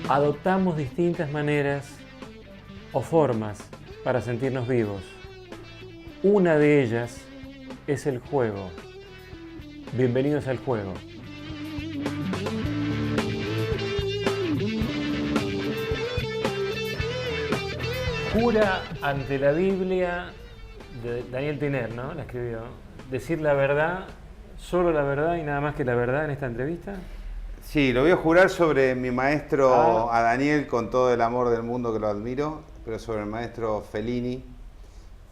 Adoptamos distintas maneras o formas para sentirnos vivos. Una de ellas es el juego. Bienvenidos al juego. Jura ante la Biblia de Daniel Tiner, ¿no? La escribió. Decir la verdad, solo la verdad y nada más que la verdad en esta entrevista. Sí, lo voy a jurar sobre mi maestro a Daniel, con todo el amor del mundo, que lo admiro, pero sobre el maestro Fellini,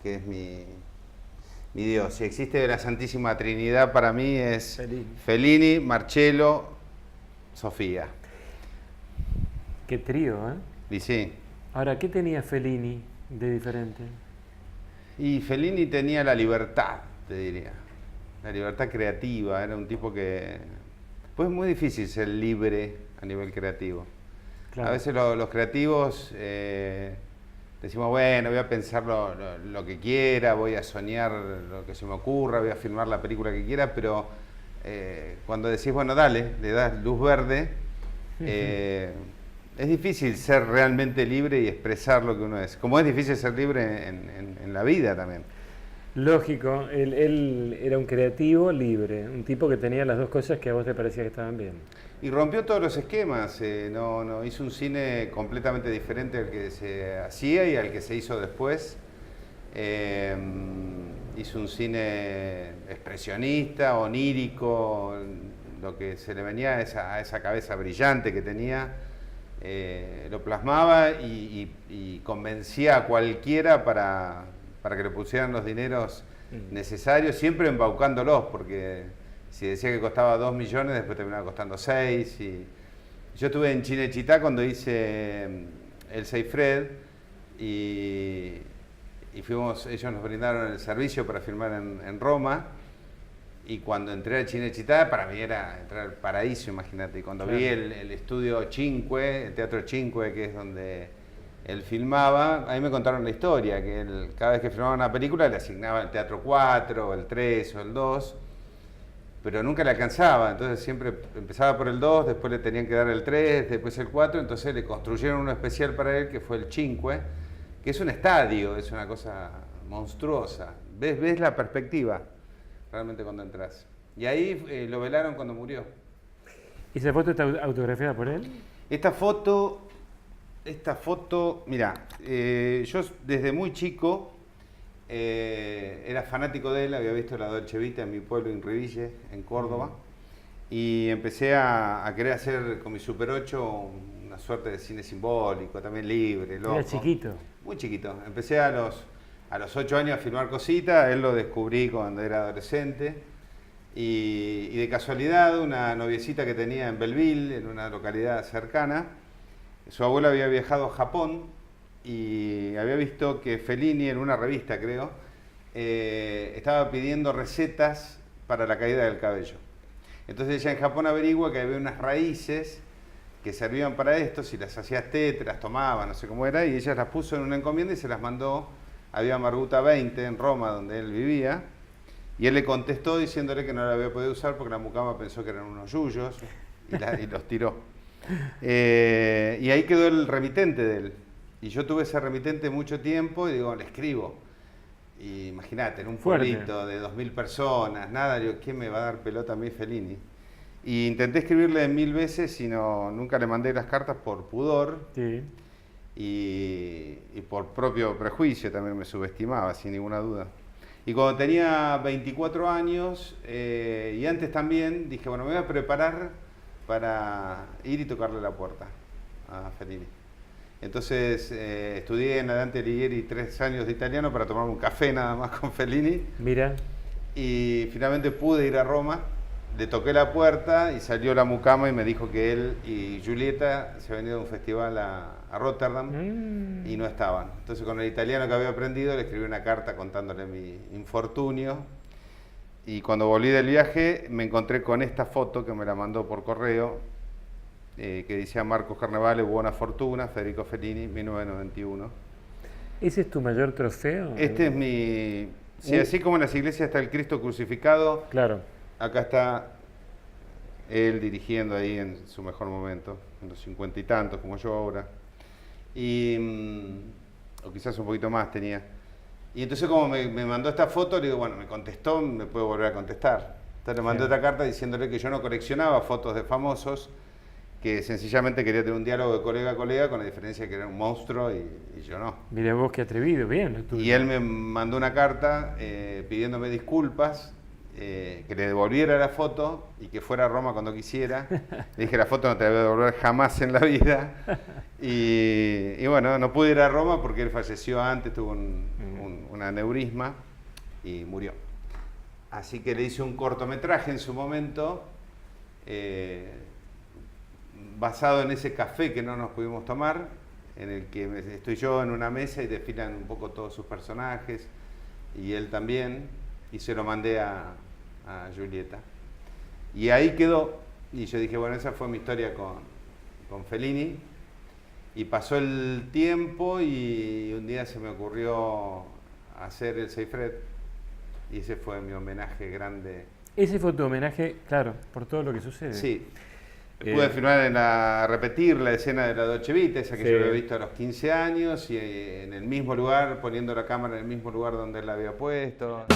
que es mi Dios. Si existe la Santísima Trinidad, para mí es Fellini, Marcello, Sofía. Qué trío, ¿eh? Y sí. Ahora, ¿qué tenía Fellini de diferente? Y Fellini tenía la libertad, te diría. La libertad creativa. Era un tipo que... Pues es muy difícil ser libre a nivel creativo. Claro. A veces los creativos decimos, bueno, voy a pensar lo que quiera, voy a soñar lo que se me ocurra, voy a filmar la película que quiera, pero cuando decís, bueno, dale, le das luz verde, es difícil ser realmente libre y expresar lo que uno es. Como es difícil ser libre en la vida también. Lógico, él era un creativo libre, un tipo que tenía las dos cosas que a vos te parecía que estaban bien. Y rompió todos los esquemas, no hizo un cine completamente diferente al que se hacía y al que se hizo después. Hizo un cine expresionista, onírico, lo que se le venía a esa cabeza brillante que tenía, lo plasmaba y convencía a cualquiera para que le pusieran los dineros necesarios, siempre embaucándolos, porque si decía que costaba 2 millones, después terminaba costando 6. Y yo estuve en Cinecittà cuando hice Elsa y Fred, y fuimos, ellos nos brindaron el servicio para filmar en Roma, y cuando entré a Cinecittà, para mí era entrar al paraíso, imagínate. Y cuando vi el estudio Cinque, el Teatro Cinque, que es donde él filmaba, a mí me contaron la historia, que él, cada vez que filmaba una película le asignaba el Teatro 4, o el 3 o el 2, pero nunca le alcanzaba, entonces siempre empezaba por el 2, después le tenían que dar el 3, después el 4, entonces le construyeron uno especial para él, que fue el Cinque, que es un estadio, es una cosa monstruosa. ¿Ves la perspectiva realmente cuando entras? Y ahí lo velaron cuando murió. ¿Y esa foto está autografiada por él? Esta foto, mira, yo desde muy chico era fanático de él, había visto la Dolce Vita en mi pueblo, en Riville, en Córdoba, y empecé a querer hacer con mi Super 8 una suerte de cine simbólico, también libre, loco. Era chiquito. Muy chiquito. Empecé a los 8 años a filmar cositas, él lo descubrí cuando era adolescente, y de casualidad una noviecita que tenía en Belleville, en una localidad cercana, su abuela había viajado a Japón y había visto que Fellini, en una revista creo, estaba pidiendo recetas para la caída del cabello. Entonces ella en Japón averigua que había unas raíces que servían para esto, si las hacías té, te las tomaba, no sé cómo era, y ella las puso en una encomienda y se las mandó a Vía Marguta 20 en Roma, donde él vivía, y él le contestó diciéndole que no la había podido usar porque la mucama pensó que eran unos yuyos y los tiró. Y ahí quedó el remitente de él. Y yo tuve ese remitente mucho tiempo y digo, le escribo. Y imagínate, en un pueblito de 2000 personas, nada, digo, ¿quién me va a dar pelota a mí, Fellini? Y intenté escribirle 1000 veces y nunca le mandé las cartas por pudor. Sí. Y por propio prejuicio, también me subestimaba, sin ninguna duda. Y cuando tenía 24 años, y antes también, dije, bueno, me voy a preparar para ir y tocarle la puerta a Fellini. Entonces estudié en la Dante Alighieri 3 años de italiano para tomarme un café nada más con Fellini. Mira. Y finalmente pude ir a Roma, le toqué la puerta y salió la mucama y me dijo que él y Julieta se habían ido a un festival a Rotterdam y no estaban. Entonces con el italiano que había aprendido le escribí una carta contándole mi infortunio. Y cuando volví del viaje me encontré con esta foto que me la mandó por correo, que decía Marcos Carnevale, Buona Fortuna, Federico Fellini, 1991. ¿Ese es tu mayor trofeo? Este es mi... Sí, así como en las iglesias está el Cristo crucificado, claro. Acá está él dirigiendo ahí en su mejor momento, en los 50 y tantos, como yo ahora. O quizás un poquito más tenía. Y entonces como me mandó esta foto, le digo, bueno, me contestó, me puede volver a contestar. Entonces le mandé otra carta diciéndole que yo no coleccionaba fotos de famosos, que sencillamente quería tener un diálogo de colega a colega, con la diferencia de que era un monstruo y yo no. Mira vos qué atrevido, bien. Lo tuyo. Y él me mandó una carta pidiéndome disculpas, que le devolviera la foto y que fuera a Roma cuando quisiera. Le dije, la foto no te la voy a devolver jamás en la vida. Y bueno, no pude ir a Roma porque él falleció antes, tuvo un aneurisma y murió. Así que le hice un cortometraje en su momento, basado en ese café que no nos pudimos tomar, en el que estoy yo en una mesa y desfilan un poco todos sus personajes, y él también, y se lo mandé a Julieta. Y ahí quedó, y yo dije, bueno, esa fue mi historia con Fellini, y pasó el tiempo y un día se me ocurrió hacer el Seifred, y ese fue mi homenaje grande. Ese fue tu homenaje, claro, por todo lo que sucede. Sí. Pude filmar repetir la escena de la Dolce Vita, esa que yo había visto a los 15 años, y en el mismo lugar, poniendo la cámara en el mismo lugar donde él la había puesto.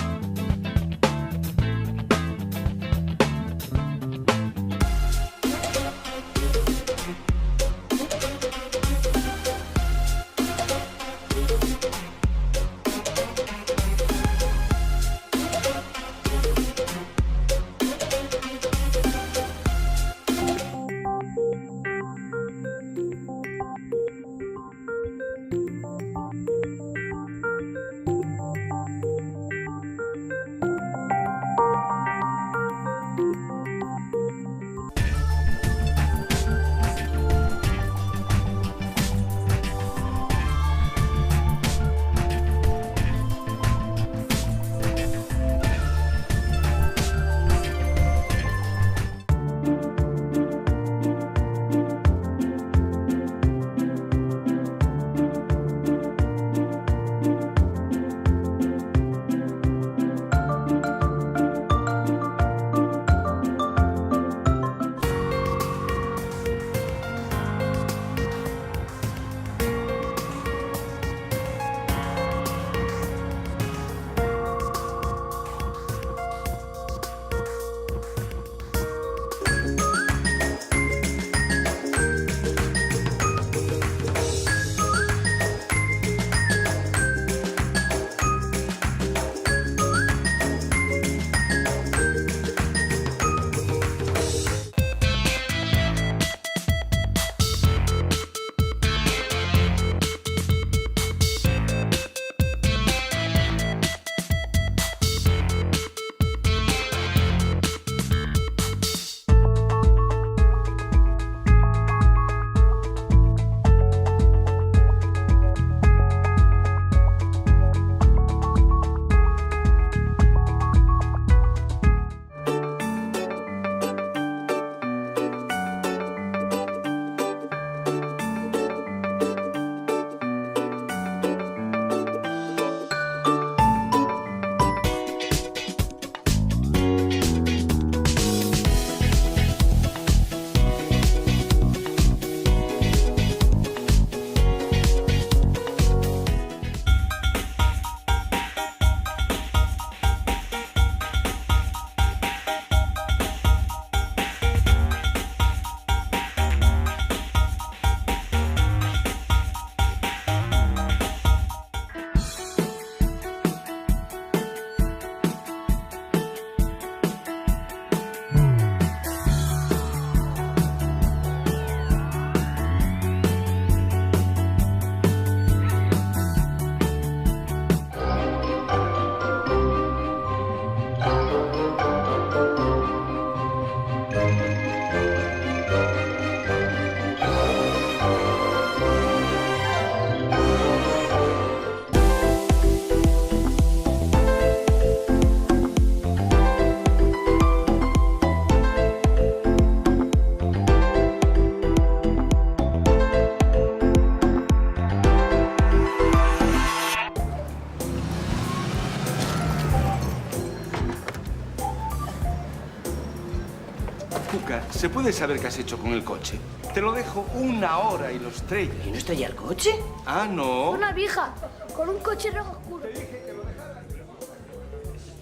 ¿Se puede saber qué has hecho con el coche? Te lo dejo 1 hora y lo estrellas. ¿Y no estrella el coche? Ah, no. Una vieja con un coche rojo oscuro.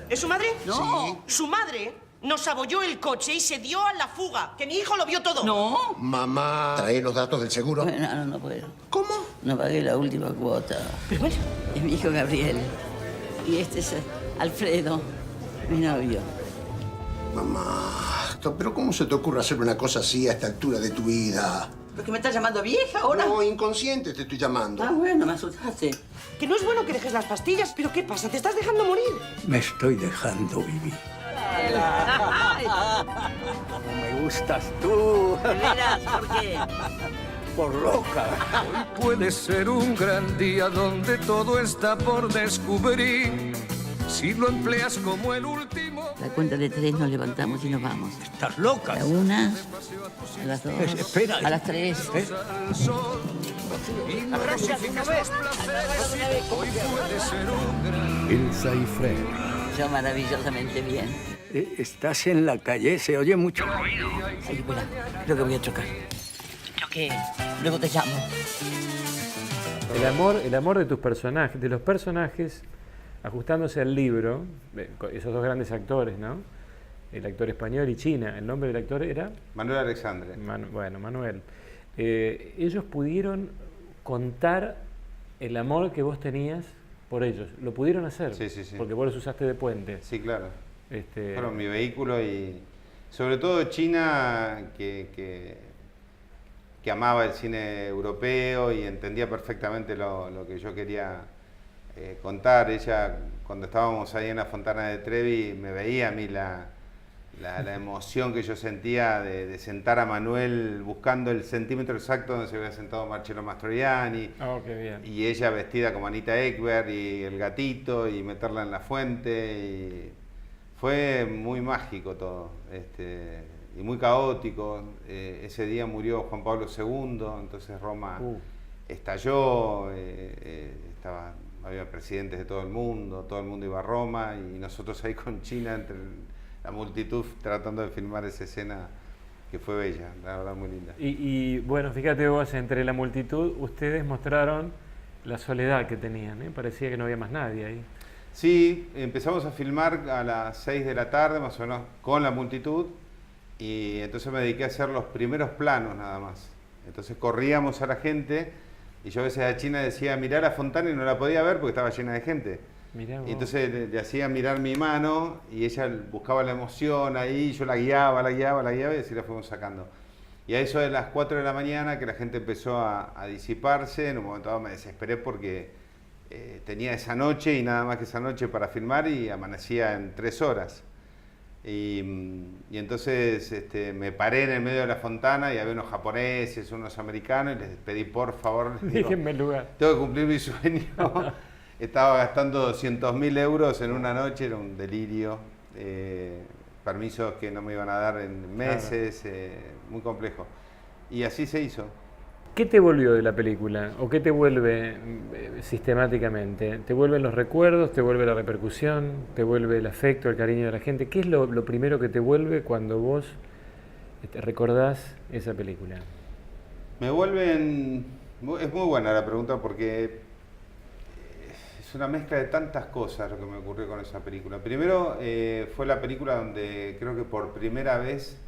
¿Es su madre? No. Sí. Su madre nos abolló el coche y se dio a la fuga. Que mi hijo lo vio todo. No. Mamá, trae los datos del seguro. Bueno, no puedo. ¿Cómo? No pagué la última cuota. Pero bueno. Es mi hijo Gabriel. Y este es Alfredo, mi novio. Mamá, pero ¿cómo se te ocurre hacer una cosa así a esta altura de tu vida? ¿Por qué me estás llamando vieja ahora? No, inconsciente te estoy llamando. Ah, bueno, me asustaste. Que no es bueno que dejes las pastillas. ¿Pero qué pasa? ¿Te estás dejando morir? Me estoy dejando vivir. ¿Cómo me gustas tú? ¿De veras? ¿Por qué? Por loca. Hoy puede ser un gran día donde todo está por descubrir. Si lo empleas como el último. La cuenta de 3 nos levantamos y nos vamos. Estás loca. A la 1, a las 2, Espera. a las 3. La próxima vez. Hoy puede ser un gran Elsa y Fred. Yo maravillosamente bien. Estás en la calle, se oye mucho ruido. Ay, espera, creo que voy a chocar. Choqué, luego te llamo. El amor de tus personajes, de los personajes, ajustándose al libro, esos dos grandes actores, ¿no? El actor español y China. El nombre del actor era Manuel Alexandre. Manuel. Ellos pudieron contar el amor que vos tenías por ellos. Lo pudieron hacer. Sí, sí, sí. Porque vos los usaste de puente. Sí, claro. Fueron mi vehículo y sobre todo China, que amaba el cine europeo y entendía perfectamente lo que yo quería contar. Ella, cuando estábamos ahí en la Fontana de Trevi, me veía a mí la emoción que yo sentía de sentar a Manuel buscando el centímetro exacto donde se había sentado Marcello Mastroianni. Oh, qué bien. Y ella vestida como Anita Ekberg y el gatito y meterla en la fuente. Y fue muy mágico todo y muy caótico. Ese día murió Juan Pablo II, entonces Roma estalló, había presidentes de todo el mundo iba a Roma y nosotros ahí con China entre la multitud tratando de filmar esa escena que fue bella, la verdad muy linda. Y bueno, fíjate vos, entre la multitud ustedes mostraron la soledad que tenían, ¿eh? Parecía que no había más nadie ahí. Sí, empezamos a filmar a las 6 de la tarde, más o menos, con la multitud, y entonces me dediqué a hacer los primeros planos nada más. Entonces corríamos a la gente, y yo a veces a China decía, mirá la fontana, y no la podía ver porque estaba llena de gente. Y entonces le hacía mirar mi mano, y ella buscaba la emoción ahí, yo la guiaba, y así la fuimos sacando. Y a eso de las 4 de la mañana, que la gente empezó a disiparse, en un momento dado me desesperé porque tenía esa noche y nada más que esa noche para filmar y amanecía en 3 horas. Y entonces me paré en el medio de la fontana y había unos japoneses, unos americanos y les pedí por favor, déjenme el lugar. Tengo que cumplir mi sueño. Estaba gastando 200.000 euros en una noche, era un delirio. Permisos que no me iban a dar en meses, muy complejo. Y así se hizo. ¿Qué te volvió de la película? ¿O qué te vuelve sistemáticamente? ¿Te vuelven los recuerdos? ¿Te vuelve la repercusión? ¿Te vuelve el afecto, el cariño de la gente? ¿Qué es lo primero que te vuelve cuando vos recordás esa película? Me vuelven... Es muy buena la pregunta porque es una mezcla de tantas cosas lo que me ocurrió con esa película. Primero fue la película donde creo que por primera vez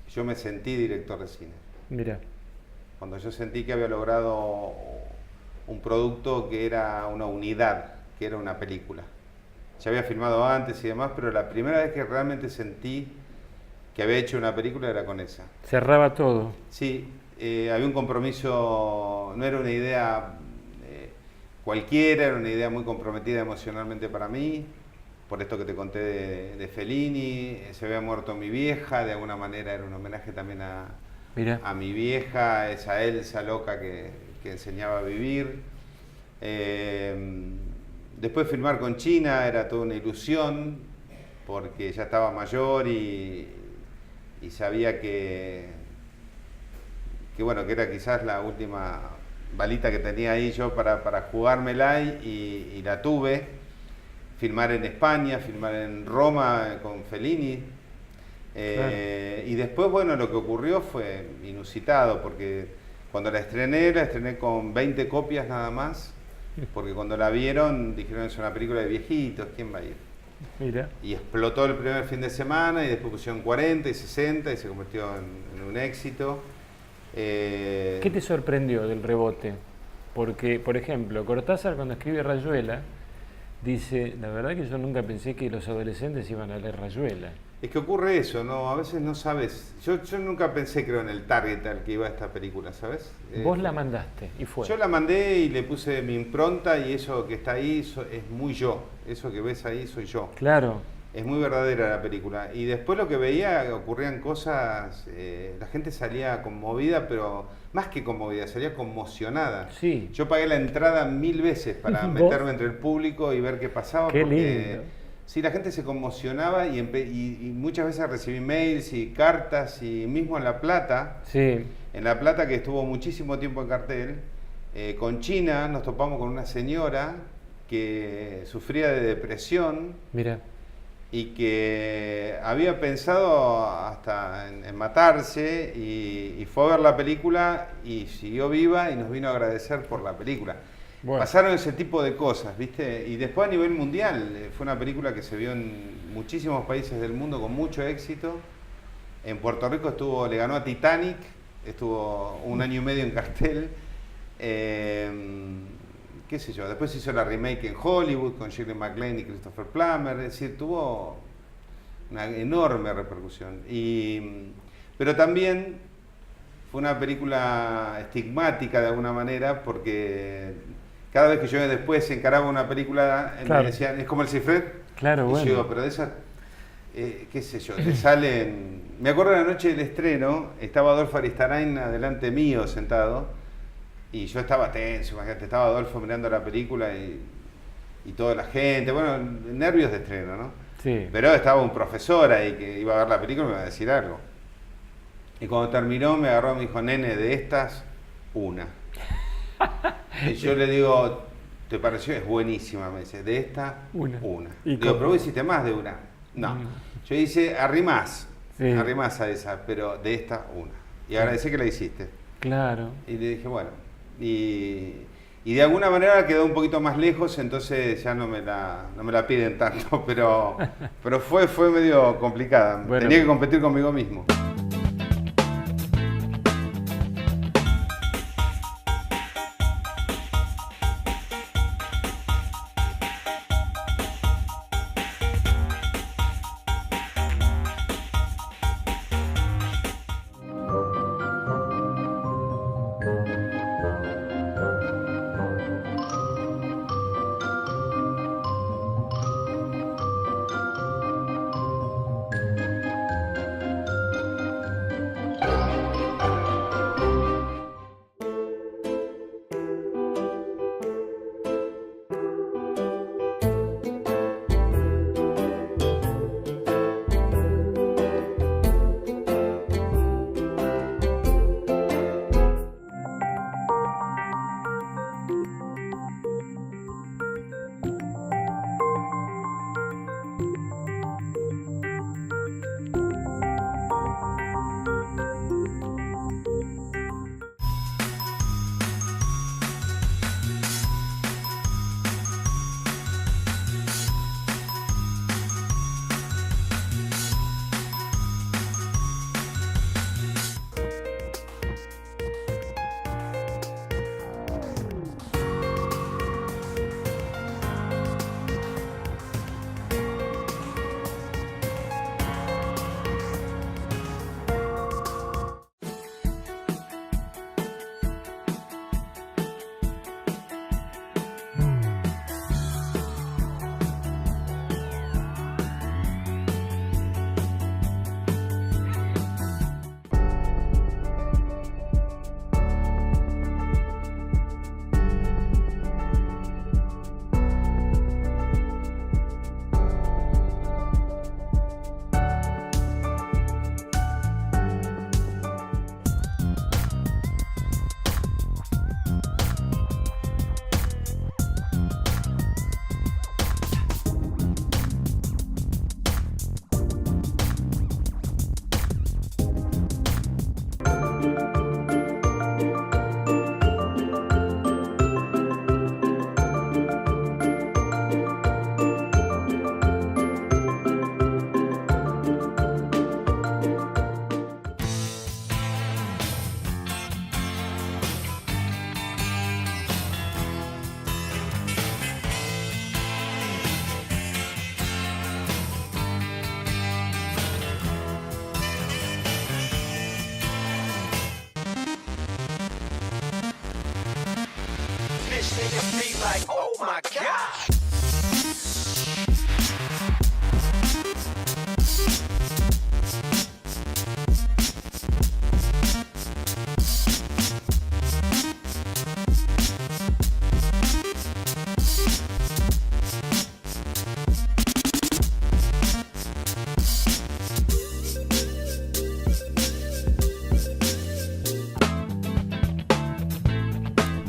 yo me sentí director de cine. Mira. Cuando yo sentí que había logrado un producto que era una unidad, que era una película. Ya había filmado antes y demás, pero la primera vez que realmente sentí que había hecho una película era con esa. Cerraba todo. Sí, había un compromiso, no era una idea cualquiera, era una idea muy comprometida emocionalmente para mí, por esto que te conté de Fellini. Se había muerto mi vieja, de alguna manera era un homenaje también a mi vieja, esa Elsa loca que enseñaba a vivir. Después filmar con China era toda una ilusión, porque ya estaba mayor y sabía que era quizás la última balita que tenía ahí yo para jugármela y la tuve. Filmar en España, filmar en Roma con Fellini. Y después, bueno, lo que ocurrió fue inusitado, porque cuando la estrené con 20 copias nada más, porque cuando la vieron dijeron es una película de viejitos, ¿quién va a ir? Mira. Y explotó el primer fin de semana y después pusieron 40 y 60 y se convirtió en un éxito. ¿Qué te sorprendió del rebote? Porque, por ejemplo, Cortázar cuando escribe Rayuela dice, la verdad que yo nunca pensé que los adolescentes iban a leer Rayuela. Es que ocurre eso, ¿no? A veces no sabes. Yo nunca pensé, creo, en el target al que iba esta película, ¿sabes? Vos la mandaste y fue. Yo la mandé y le puse mi impronta y eso que está ahí es muy yo. Eso que ves ahí soy yo. Claro. Es muy verdadera la película. Y después lo que veía, ocurrían cosas, la gente salía conmovida, pero más que conmovida, salía conmocionada. Sí. Yo pagué la entrada 1000 veces para ¿Vos? meterme entre el público y ver qué pasaba. Qué porque, lindo. sí, la gente se conmocionaba y muchas veces recibí mails y cartas y mismo en La Plata. Sí. En La Plata, que estuvo muchísimo tiempo en cartel, con China nos topamos con una señora que sufría de depresión. Mira. Y que había pensado hasta en matarse y fue a ver la película y siguió viva y nos vino a agradecer por la película. Bueno. Pasaron ese tipo de cosas, ¿viste? Y después a nivel mundial, fue una película que se vio en muchísimos países del mundo con mucho éxito. En Puerto Rico le ganó a Titanic, estuvo 1 año y medio en cartel. Qué sé yo, después hizo la remake en Hollywood con Shirley MacLaine y Christopher Plummer, es decir, tuvo una enorme repercusión. Pero también fue una película estigmática de alguna manera, porque cada vez que yo después encaraba una película, Claro. me decían, es como el Cifret. Claro, Y bueno. yo digo, pero de esas, qué sé yo, te salen... Me acuerdo de la noche del estreno, estaba Adolfo Aristarain adelante mío sentado, y yo estaba tenso, imagínate, estaba Adolfo mirando la película y toda la gente, bueno, nervios de estreno, ¿no? Sí. Pero estaba un profesor ahí que iba a ver la película y me iba a decir algo. Y cuando terminó me agarró y me dijo, nene, de estas, una. Y yo le digo, ¿te pareció? Es buenísima, me dice, de esta, Una. ¿Y Digo, cómo? pero vos hiciste más de una. No. Yo hice, arrimás a esa, pero de esta, una. Y agradecí que la hiciste. Claro. Y le dije, bueno, y de alguna manera quedó un poquito más lejos, entonces ya no me la piden tanto, pero fue medio complicada. Bueno. Tenía que competir conmigo mismo.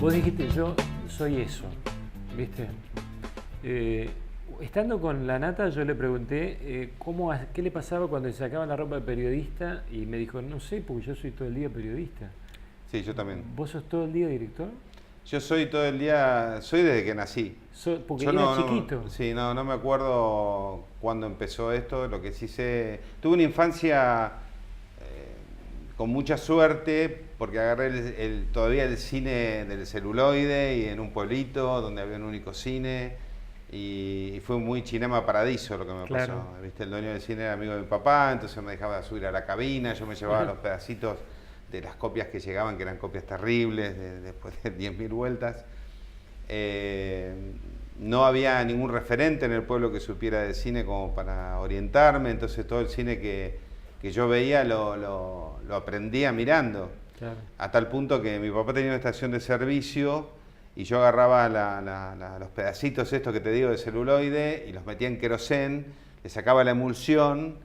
Vos dijiste, yo soy eso, ¿viste? Estando con la Nata, yo le pregunté qué le pasaba cuando se sacaba la ropa de periodista y me dijo, no sé, porque yo soy todo el día periodista. Sí, yo también. ¿Vos sos todo el día director? Yo soy todo el día, soy desde que nací. Porque yo era chiquito. Sí, no me acuerdo cuándo empezó esto, lo que sí sé, tuve una infancia con mucha suerte, porque agarré todavía el cine del celuloide y en un pueblito donde había un único cine y fue muy Cinema Paradiso lo que me pasó. ¿Viste? El dueño del cine era amigo de mi papá, entonces me dejaba subir a la cabina, yo me llevaba los pedacitos de las copias que llegaban, que eran copias terribles, después de 10.000 vueltas. No había ningún referente en el pueblo que supiera de cine como para orientarme, entonces todo el cine que yo veía lo aprendía mirando. Claro. A tal punto que mi papá tenía una estación de servicio y yo agarraba los pedacitos estos que te digo de celuloide y los metía en querosén, le sacaba la emulsión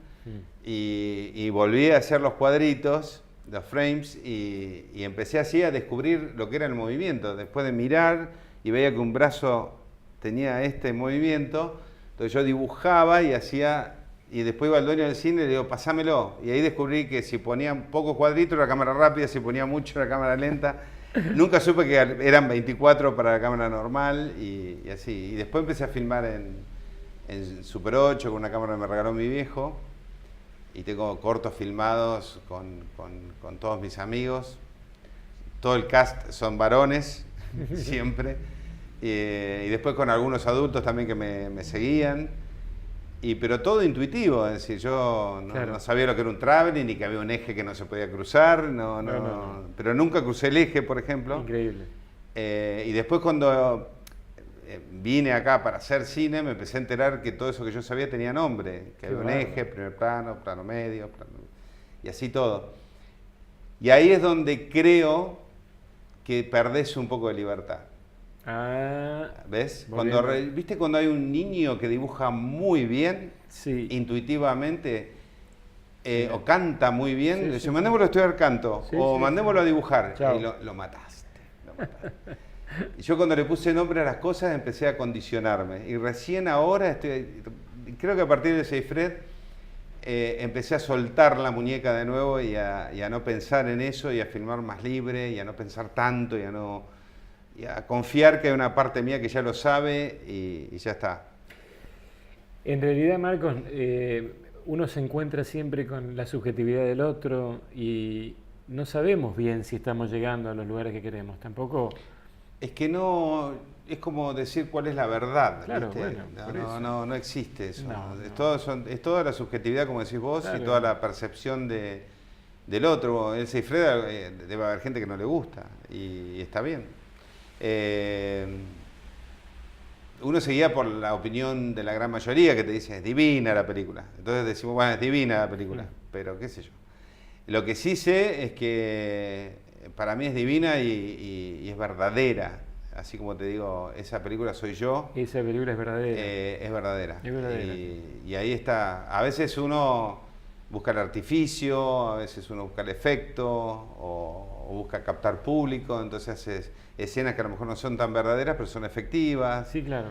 y volvía a hacer los cuadritos, los frames, y empecé así a descubrir lo que era el movimiento. Después de mirar y veía que un brazo tenía este movimiento, entonces yo dibujaba y hacía... Y después iba al dueño del cine y le digo, pasámelo. Y ahí descubrí que si ponía pocos cuadritos era cámara rápida, si ponía mucho era cámara lenta. Nunca supe que eran 24 para la cámara normal y así. Y después empecé a filmar en Super 8 con una cámara que me regaló mi viejo. Y tengo cortos filmados con todos mis amigos. Todo el cast son varones, siempre. Y después con algunos adultos también que me seguían. Pero todo intuitivo, es decir, yo no sabía lo que era un traveling, ni que había un eje que no se podía cruzar, pero nunca crucé el eje, por ejemplo. Increíble. Y después cuando vine acá para hacer cine, me empecé a enterar que todo eso que yo sabía tenía nombre, que había un eje, primer plano, plano medio, y así todo. Y ahí es donde creo que perdés un poco de libertad. ¿Ves? ¿Viste cuando hay un niño que dibuja muy bien, intuitivamente, o canta muy bien? Le dice, mandémoslo a estudiar canto, mandémoslo a dibujar. Y lo mataste. Y yo cuando le puse nombre a las cosas empecé a condicionarme. Y recién ahora, creo que a partir de Seifred, empecé a soltar la muñeca de nuevo y a no pensar en eso, y a filmar más libre, y a no pensar tanto, y a confiar que hay una parte mía que ya lo sabe y ya está. En realidad, Marcos, uno se encuentra siempre con la subjetividad del otro y no sabemos bien si estamos llegando a los lugares que queremos. Tampoco... Es que no... Es como decir cuál es la verdad. Claro, ¿viste? Bueno, no existe eso. No. Es toda la subjetividad, como decís vos, y toda la percepción del otro. El Seifred debe haber gente que no le gusta y está bien. Uno se guía por la opinión de la gran mayoría que te dice, es divina la película. Entonces decimos, bueno, es divina la película, pero qué sé yo. Lo que sí sé es que para mí es divina y es verdadera. Así como te digo, esa película soy yo. Esa película es verdadera. Es verdadera. Es verdadera. Y ahí está. A veces uno busca el artificio, a veces uno busca el efecto o busca captar público, entonces haces escenas que a lo mejor no son tan verdaderas, pero son efectivas. Sí, claro.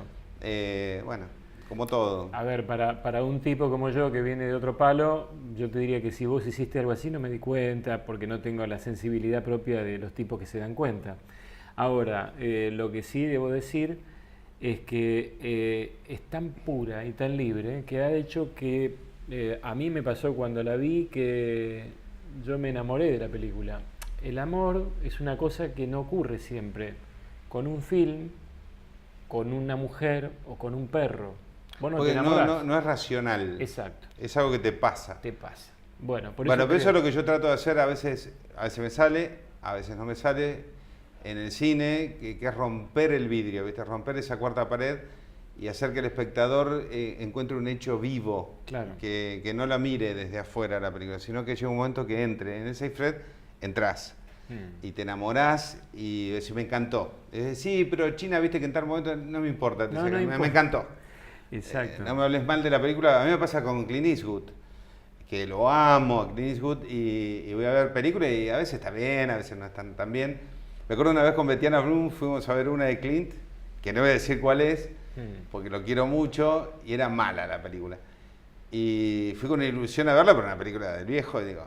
Bueno, como todo. A ver, para un tipo como yo que viene de otro palo, yo te diría que si vos hiciste algo así no me di cuenta, porque no tengo la sensibilidad propia de los tipos que se dan cuenta. Ahora, lo que sí debo decir es que es tan pura y tan libre que ha hecho que a mí me pasó cuando la vi que yo me enamoré de la película. El amor es una cosa que no ocurre siempre con un film, con una mujer o con un perro. Vos no te enamorás. No es racional. Exacto. Es algo que te pasa. Te pasa. Bueno, pero eso es lo que yo trato de hacer. A veces me sale, a veces no me sale. en el cine, que es romper el vidrio, ¿viste? Romper esa cuarta pared y hacer que el espectador encuentre un hecho vivo, Claro. que no la mire desde afuera la película, sino que llegue un momento que entre. En el Seyfried entras y te enamorás y decís, me encantó. Sí, pero China, viste que en tal momento no me importa, No, me importa. encantó. Exacto. No me hables mal de la película. A mí me pasa con Clint Eastwood, que lo amo a Clint Eastwood y voy a ver películas y a veces está bien, a veces no están tan bien. Me acuerdo una vez con Betiana Blum, fuimos a ver una de Clint, que no voy a decir cuál es, porque lo quiero mucho, y era mala la película. Y fui con una ilusión a verla, pero una película del viejo, y digo...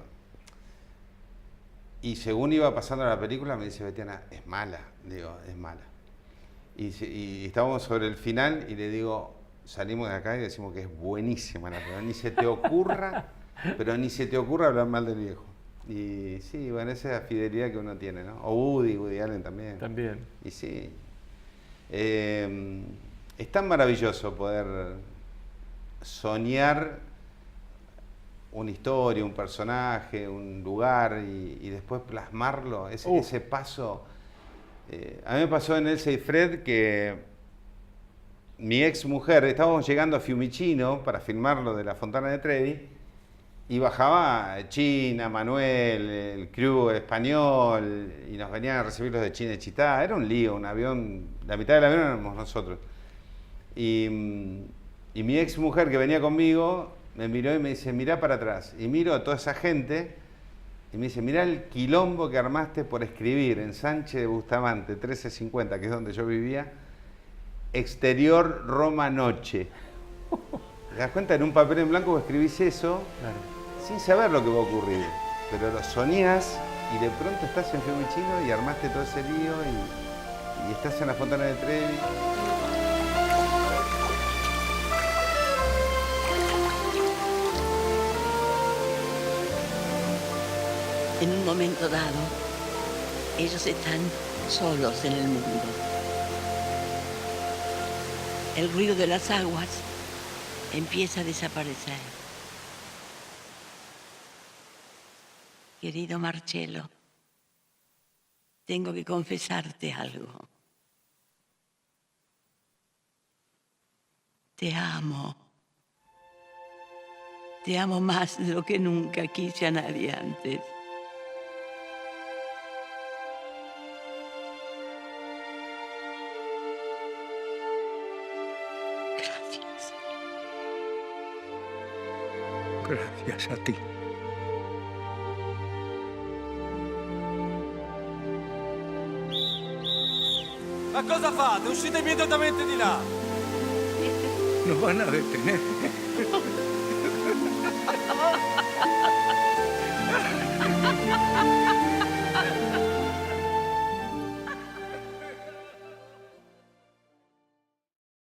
Y según iba pasando la película, me dice Betiana, es mala. Digo, es mala. Y estábamos sobre el final y le digo, salimos de acá y decimos que es buenísima la película. Ni se te ocurra, pero ni se te ocurra hablar mal del viejo. Y sí, bueno, esa es la fidelidad que uno tiene, ¿no? O Woody Allen también. También. Y sí. Es tan maravilloso poder soñar una historia, un personaje, un lugar y después plasmarlo, ese paso. A mí me pasó en el Seyfried que mi ex mujer, estábamos llegando a Fiumicino para filmarlo de la Fontana de Trevi y bajaba China, Manuel, el crew español y nos venían a recibir los de Chinechita. Era un lío, un avión, la mitad del avión éramos nosotros. Y mi ex mujer que venía conmigo me miró y me dice, mirá para atrás. Y miro a toda esa gente y me dice, mirá el quilombo que armaste por escribir en Sánchez de Bustamante, 1350, que es donde yo vivía, exterior Roma noche. ¿Te das cuenta? En un papel en blanco escribís eso, Claro. sin saber lo que va a ocurrir. Pero lo soñás y de pronto estás en Fiumicino y armaste todo ese lío y estás en la Fontana de Trevi. En un momento dado, ellos están solos en el mundo. El ruido de las aguas empieza a desaparecer. Querido Marcello, tengo que confesarte algo. Te amo. Te amo más de lo que nunca quise a nadie antes. Gracias. Gracias a ti. Ma cosa fate? Uscite immediatamente di là! Nos van a detener.